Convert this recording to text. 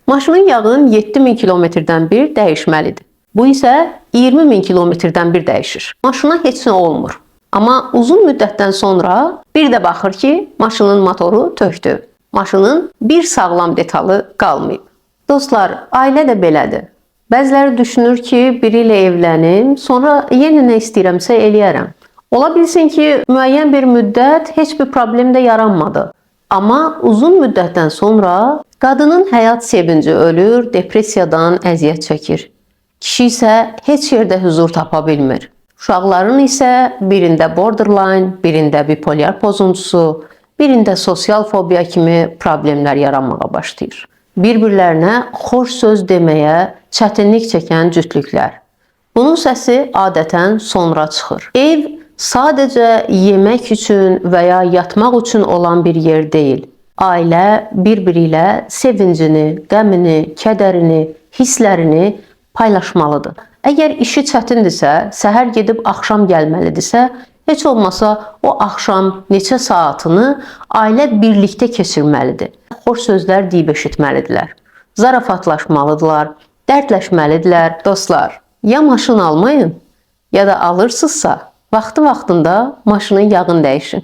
Maşının yağın 7000 kilometrdən bir dəyişməlidir. Bu isə 20.000 kilometrdən bir dəyişir. Maşına heç nə olmur. Amma uzun müddətdən sonra bir də baxır ki, maşının motoru tökdü. Maşının bir sağlam detalı qalmayıb. Dostlar, ailə də belədir. Bəziləri düşünür ki, biri ilə evlənim, sonra yenə nə istəyirəmsə eləyərəm. Ola bilsin ki, müəyyən bir müddət heç bir problem də yaranmadı. Amma uzun müddətdən sonra qadının həyat sevinci ölür, depressiyadan əziyyət çəkir. Kişi isə heç yerdə huzur tapa bilmir. Uşaqların isə birində borderline, birində bipolyar pozuntusu, birində sosial fobiya kimi problemlər yaranmağa başlayır. Bir-birlərinə xoş söz deməyə çətinlik çəkən cütlüklər. Bunun səsi adətən sonra çıxır. Ev sadəcə yemək üçün və ya yatmaq üçün olan bir yer deyil. Ailə bir-biri ilə sevincini, qəmini, kədərini, hisslərini paylaşmalıdır. Əgər işi çətindirsə, səhər gedib axşam gəlməlidirsə, heç olmasa o axşam neçə saatını ailə birlikdə keçirməlidir. Xoş sözlər deyib eşitməlidirlər. Zarafatlaşmalıdırlar, dərdləşməlidirlər. Dostlar, ya maşın almayın, ya da alırsınızsa, vaxtı-vaxtında maşının yağını dəyişin.